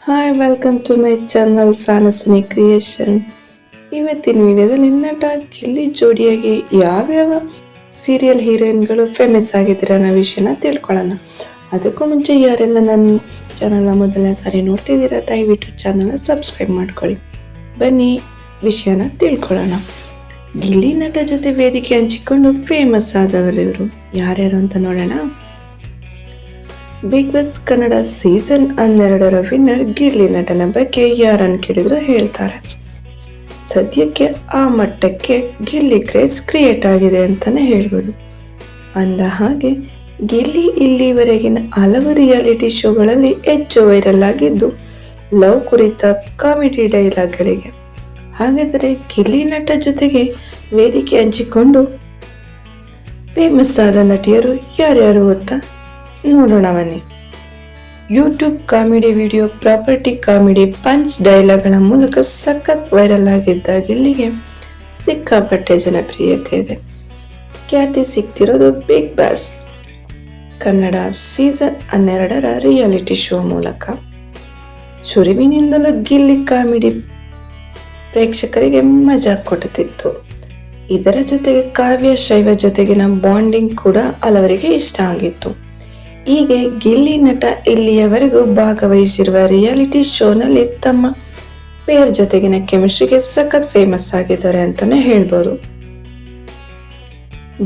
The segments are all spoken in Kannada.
Hi welcome to my channel ಸಾನಸುನಿ ಕ್ರಿಯೇಷನ್. ಇವತ್ತಿನ ವಿಡಿಯೋದಲ್ಲಿ ನಟ ಗಿಲ್ಲಿ ಜೋಡಿಯಾಗಿ ಯಾವ್ಯಾವ ಸೀರಿಯಲ್ ಹೀರೋಯಿನ್ಗಳು ಫೇಮಸ್ ಆಗಿದ್ದೀರ ಅನ್ನೋ ವಿಷಯನ ತಿಳ್ಕೊಳ್ಳೋಣ. ಅದಕ್ಕೂ ಮುಂಚೆ ಯಾರೆಲ್ಲ ನನ್ನ ಚಾನಲ್ನ ಮೊದಲನೇ ಸಾರಿ ನೋಡ್ತಿದ್ದೀರಾ ದಯವಿಟ್ಟು ಚಾನಲ್ನ ಸಬ್ಸ್ಕ್ರೈಬ್ ಮಾಡ್ಕೊಳ್ಳಿ. ಬನ್ನಿ ವಿಷಯನ ತಿಳ್ಕೊಳ್ಳೋಣ. ಗಿಲ್ಲಿ ನಟ ಜೊತೆ ವೇದಿಕೆ ಹಂಚಿಕೊಂಡು ಫೇಮಸ್ ಆದವರಿವರು ಯಾರ್ಯಾರು ಅಂತ ನೋಡೋಣ. ಬಿಗ್ ಬಾಸ್ ಕನ್ನಡ ಸೀಸನ್ 12ರ ವಿನ್ನರ್ ಗಿಲ್ಲಿ ನಟನ ಬಗ್ಗೆ ಯಾರನ್ನು ಕೇಳಿದ್ರು ಹೇಳ್ತಾರೆ. ಸದ್ಯಕ್ಕೆ ಆ ಮಟ್ಟಕ್ಕೆ ಗಿಲ್ಲಿ ಕ್ರೇಜ್ ಕ್ರಿಯೇಟ್ ಆಗಿದೆ ಅಂತಾನೆ ಹೇಳ್ಬೋದು. ಅಂದ ಹಾಗೆ ಗಿಲ್ಲಿ ಇಲ್ಲಿವರೆಗಿನ ಹಲವು ರಿಯಾಲಿಟಿ ಶೋಗಳಲ್ಲಿ ಹೆಚ್ಚು ವೈರಲ್ ಆಗಿದ್ದು ಲವ್ ಕುರಿತ ಕಾಮಿಡಿ ಡೈಲಾಗ್ಗಳಿಗೆ. ಹಾಗಾದರೆ ಗಿಲ್ಲಿ ನಟ ಜೊತೆಗೆ ವೇದಿಕೆ ಹಂಚಿಕೊಂಡು ಫೇಮಸ್ ಆದ ನಟಿಯರು ಯಾರ್ಯಾರು ಗೊತ್ತಾ? ನೋಡೋಣ ಬನ್ನಿ. YouTube comedy video property comedy punch ಡೈಲಾಗ್ಗಳ ಮೂಲಕ ಸಖತ್ ವೈರಲ್ ಆಗಿದ್ದ ಗಿಲ್ಲಿಗೆ ಸಿಕ್ಕಾಪಟ್ಟೆ ಜನಪ್ರಿಯತೆ ಇದೆ. ಖ್ಯಾತಿ ಸಿಗ್ತಿರೋದು ಬಿಗ್ ಬಾಸ್ ಕನ್ನಡ ಸೀಸನ್ 12ರ ರಿಯಾಲಿಟಿ ಶೋ ಮೂಲಕ. ಶುರುವಿನಿಂದಲೂ ಗಿಲ್ಲಿ ಕಾಮಿಡಿ ಪ್ರೇಕ್ಷಕರಿಗೆ ಮಜಾ ಕೊಡುತ್ತಿತ್ತು. ಇದರ ಜೊತೆಗೆ ಕಾವ್ಯ ಶೈವ ಜೊತೆಗಿನ ಬಾಂಡಿಂಗ್ ಕೂಡ ಹಲವರಿಗೆ ಇಷ್ಟ ಆಗಿತ್ತು. ಹೀಗೆ ಗಿಲ್ಲಿ ನಟ ಇಲ್ಲಿಯವರೆಗೂ ಭಾಗವಹಿಸಿರುವ ರಿಯಾಲಿಟಿ ಶೋನಲ್ಲಿ ತಮ್ಮ ಪೇರ್ ಜೊತೆಗಿನ ಕೆಮಿಸ್ಟ್ರಿಗೆ ಸಖತ್ ಫೇಮಸ್ ಆಗಿದ್ದಾರೆ ಅಂತಾನೆ ಹೇಳ್ಬೋದು.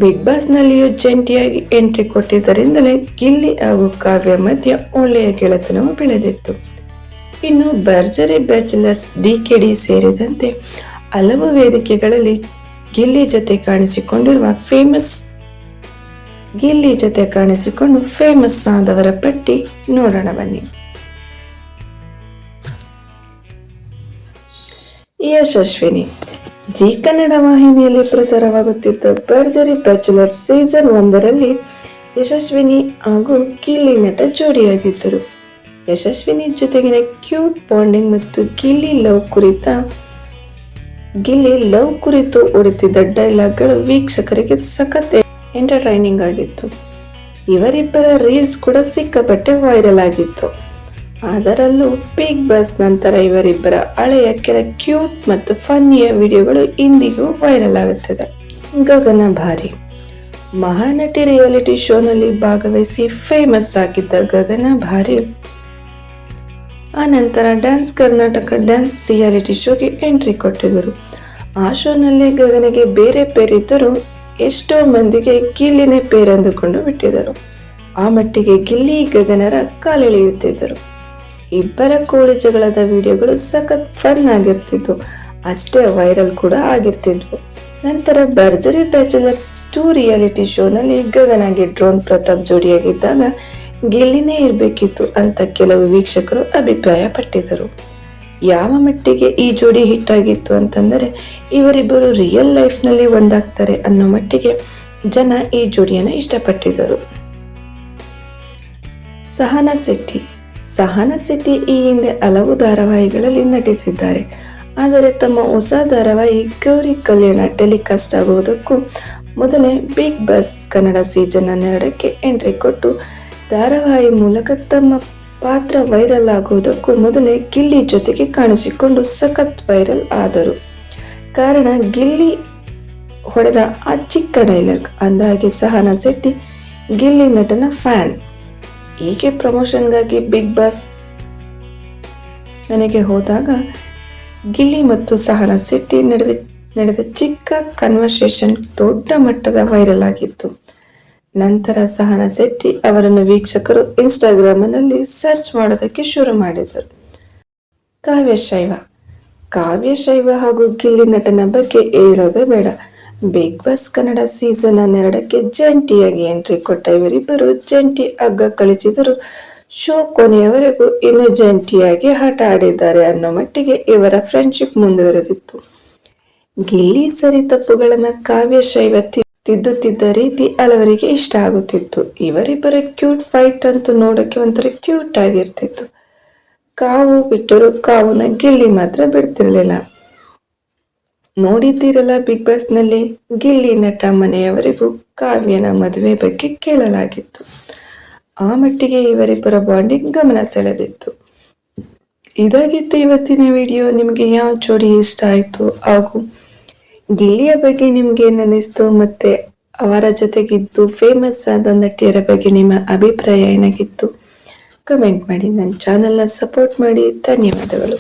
ಬಿಗ್ ಬಾಸ್ ನಲ್ಲಿಯೂ ಜಂಟಿಯಾಗಿ ಎಂಟ್ರಿ ಕೊಟ್ಟಿದ್ದರಿಂದಲೇ ಗಿಲ್ಲಿ ಹಾಗೂ ಕಾವ್ಯ ಮಧ್ಯ ಒಳ್ಳೆಯ ಗೆಳೆತನವು ಬೆಳೆದಿತ್ತು. ಇನ್ನು ಭರ್ಜರಿ ಬ್ಯಾಚುಲರ್ಸ್ ಡಿಕೆಡಿ ಸೇರಿದಂತೆ ಹಲವು ವೇದಿಕೆಗಳಲ್ಲಿ ಗಿಲ್ಲಿ ಜೊತೆ ಕಾಣಿಸಿಕೊಂಡು ಫೇಮಸ್ ಆದವರ ಪಟ್ಟಿ ನೋಡೋಣ ಬನ್ನಿ. ಯಶಸ್ವಿನಿ. ಜಿ ಕನ್ನಡ ವಾಹಿನಿಯಲ್ಲಿ ಪ್ರಸಾರವಾಗುತ್ತಿದ್ದ ಭರ್ಜರಿ ಬ್ಯಾಚುಲರ್ಸ್ ಸೀಸನ್ 1ರಲ್ಲಿ ಯಶಸ್ವಿನಿ ಹಾಗೂ ಗಿಲ್ಲಿ ನಟ ಜೋಡಿಯಾಗಿದ್ದರು. ಯಶಸ್ವಿನಿ ಜೊತೆಗಿನ ಕ್ಯೂಟ್ ಬಾಂಡಿಂಗ್ ಮತ್ತು ಗಿಲ್ಲಿ ಲವ್ ಕುರಿತು ಹೊಡೆತಿದ್ದ ಡೈಲಾಗ್ಗಳು ವೀಕ್ಷಕರಿಗೆ ಸಖತ್ ಎಂಟರ್ಟೈನಿಂಗ್ ಆಗಿತ್ತು. ಇವರಿಬ್ಬರ ರೀಲ್ಸ್ ಕೂಡ ಸಿಕ್ಕಾಪಟ್ಟೆ ವೈರಲ್ ಆಗಿತ್ತು. ಅದರಲ್ಲೂ ಬಿಗ್ ಬಾಸ್ ನಂತರ ಇವರಿಬ್ಬರ ಹಳೆಯ ಕೆಲ ಕ್ಯೂಟ್ ಮತ್ತು ಫನ್ನಿಯ ವಿಡಿಯೋಗಳು ಇಂದಿಗೂ ವೈರಲ್ ಆಗುತ್ತದೆ. ಗಗನ ಭಾರಿ. ಮಹಾನಟಿ ರಿಯಾಲಿಟಿ ಶೋನಲ್ಲಿ ಭಾಗವಹಿಸಿ ಫೇಮಸ್ ಆಗಿದ್ದ ಗಗನ ಭಾರಿ ಆ ನಂತರ ಡ್ಯಾನ್ಸ್ ಕರ್ನಾಟಕ ಡ್ಯಾನ್ಸ್ ರಿಯಾಲಿಟಿ ಶೋಗೆ ಎಂಟ್ರಿ ಕೊಟ್ಟಿದ್ದರು. ಆ ಶೋನಲ್ಲಿ ಗಗನಿಗೆ ಬೇರೆ ಪೇರಿದ್ದರೂ ಎಷ್ಟೋ ಮಂದಿಗೆ ಗಿಲ್ಲಿನೇ ಪೇರೆಂದುಕೊಂಡು ಬಿಟ್ಟಿದ್ದರು. ಆ ಮಟ್ಟಿಗೆ ಗಿಲ್ಲಿ ಗಗನರ ಕಾಲೆಳೆಯುತ್ತಿದ್ದರು. ಇಬ್ಬರ ಕೋಳಿ ಜಗಳದ ವಿಡಿಯೋಗಳು ಸಖತ್ ಫನ್ ಆಗಿರ್ತಿದ್ವು, ಅಷ್ಟೇ ವೈರಲ್ ಕೂಡ ಆಗಿರ್ತಿದ್ವು. ನಂತರ ಭರ್ಜರಿ ಬ್ಯಾಚುಲರ್ಸ್ 2 ರಿಯಾಲಿಟಿ ಶೋನಲ್ಲಿ ಗಗನಗೆ ಡ್ರೋನ್ ಪ್ರತಾಪ್ ಜೋಡಿಯಾಗಿದ್ದಾಗ ಗಿಲ್ಲಿನೇ ಇರಬೇಕಿತ್ತು ಅಂತ ಕೆಲವು ವೀಕ್ಷಕರು ಅಭಿಪ್ರಾಯ ಪಟ್ಟಿದ್ದರು. ಯಾವ ಮಟ್ಟಿಗೆ ಈ ಜೋಡಿ ಹಿಟ್ ಆಗಿತ್ತು ಅಂತಂದರೆ ಇವರಿಬ್ಬರು ರಿಯಲ್ ಲೈಫ್ನಲ್ಲಿ ಒಂದಾಗ್ತಾರೆ ಅನ್ನೋ ಮಟ್ಟಿಗೆ ಜನ ಈ ಜೋಡಿಯನ್ನು ಇಷ್ಟಪಟ್ಟಿದ್ದರು. ಸಹನಾ ಶೆಟ್ಟಿ ಈ ಹಿಂದೆ ಹಲವು ಧಾರಾವಾಹಿಗಳಲ್ಲಿ ನಟಿಸಿದ್ದಾರೆ. ಆದರೆ ತಮ್ಮ ಹೊಸ ಧಾರಾವಾಹಿ ಗೌರಿ ಕಲ್ಯಾಣ ಟೆಲಿಕಾಸ್ಟ್ ಆಗುವುದಕ್ಕೂ ಮೊದಲೇ ಬಿಗ್ ಬಾಸ್ ಕನ್ನಡ ಸೀಸನ್ 12ಕ್ಕೆ ಎಂಟ್ರಿ ಕೊಟ್ಟು ಧಾರಾವಾಹಿ ಮೂಲಕ ತಮ್ಮ ಪಾತ್ರ ವೈರಲ್ ಆಗುವುದಕ್ಕೂ ಮೊದಲೇ ಗಿಲ್ಲಿ ಜೊತೆಗೆ ಕಾಣಿಸಿಕೊಂಡು ಸಖತ್ ವೈರಲ್ ಆದರು. ಕಾರಣ ಗಿಲ್ಲಿ ಹೊಡೆದ ಆ ಚಿಕ್ಕ ಡೈಲಾಗ್. ಅಂದಾಗೆ ಸಹನಾ ಶೆಟ್ಟಿ ಗಿಲ್ಲಿ ನಟನ ಫ್ಯಾನ್. ಹೀಗೆ ಪ್ರಮೋಷನ್ಗಾಗಿ ಬಿಗ್ ಬಾಸ್ ಮನೆಗೆ ಹೋದಾಗ ಗಿಲ್ಲಿ ಮತ್ತು ಸಹನಾ ಶೆಟ್ಟಿ ನಡುವೆ ನಡೆದ ಚಿಕ್ಕ ಕನ್ವರ್ಸೇಷನ್ ದೊಡ್ಡ ಮಟ್ಟದ ವೈರಲ್ ಆಗಿತ್ತು. ನಂತರ ಸಹನಾ ಶೆಟ್ಟಿ ಅವರನ್ನು ವೀಕ್ಷಕರು ಇನ್ಸ್ಟಾಗ್ರಾಮ್ನಲ್ಲಿ ಸರ್ಚ್ ಮಾಡೋದಕ್ಕೆ ಶುರು ಮಾಡಿದರು. ಕಾವ್ಯ ಶೈವ ಹಾಗೂ ಗಿಲ್ಲಿ ನಟನ ಬಗ್ಗೆ ಹೇಳೋದೇ ಬೇಡ. ಬಿಗ್ ಬಾಸ್ ಕನ್ನಡ ಸೀಸನ್ 12ಕ್ಕೆ ಜಂಟಿಯಾಗಿ ಎಂಟ್ರಿ ಕೊಟ್ಟ ಇವರಿಬ್ಬರು ಜಂಟಿ ಹಗ್ಗ ಕಳಿಸಿದರು. ಶೋ ಕೊನೆಯವರೆಗೂ ಇನ್ನೂ ಜಂಟಿಯಾಗಿ ಆಟ ಆಡಿದ್ದಾರೆ ಅನ್ನೋ ಮಟ್ಟಿಗೆ ಇವರ ಫ್ರೆಂಡ್ಶಿಪ್ ಮುಂದುವರೆದಿತ್ತು. ಗಿಲ್ಲಿ ಸರಿ ತಪ್ಪುಗಳನ್ನ ಕಾವ್ಯ ಶೈವ ತಿದ್ದುತ್ತಿದ್ದ ರೀತಿ ಹಲವರಿಗೆ ಇಷ್ಟ ಆಗುತ್ತಿತ್ತು. ಇವರಿಬ್ಬರ ಕ್ಯೂಟ್ ಫೈಟ್ ಅಂತೂ ನೋಡೋಕೆ ಒಂಥರ ಕ್ಯೂಟ್ ಆಗಿರ್ತಿತ್ತು. ಕಾವು ಬಿಟ್ಟರು ಕಾವುನ ಗಿಲ್ಲಿ ಮಾತ್ರ ಬಿಡ್ತಿರ್ಲಿಲ್ಲ. ನೋಡಿದ್ದೀರಲ್ಲ ಬಿಗ್ ಬಾಸ್ ನಲ್ಲಿ ಗಿಲ್ಲಿ ನಟ ಮನೆಯವರಿಗೂ ಕಾವ್ಯನ ಮದುವೆ ಬಗ್ಗೆ ಕೇಳಲಾಗಿತ್ತು. ಆ ಮಟ್ಟಿಗೆ ಇವರಿಬ್ಬರ ಬಾಂಡಿಂಗ್ ಗಮನ ಸೆಳೆದಿತ್ತು. ಇದಾಗಿತ್ತು ಇವತ್ತಿನ ವಿಡಿಯೋ. ನಿಮಗೆ ಯಾವ ಜೋಡಿ ಇಷ್ಟ ಆಯಿತು ಹಾಗೂ ಗಿಲ್ಲಿಯ ಬಗ್ಗೆ ನಿಮ್ಗೆ ಏನು ಅನ್ನಿಸ್ತು, ಮತ್ತೆ ಅವರ ಜೊತೆಗಿದ್ದು ಫೇಮಸ್ ಆದ ನಟಿಯರ ಬಗ್ಗೆ ನಿಮ್ಮ ಅಭಿಪ್ರಾಯ ಏನಾಗಿತ್ತು ಕಮೆಂಟ್ ಮಾಡಿ. ನನ್ನ ಚಾನಲ್ನ ಸಪೋರ್ಟ್ ಮಾಡಿ. ಧನ್ಯವಾದಗಳು.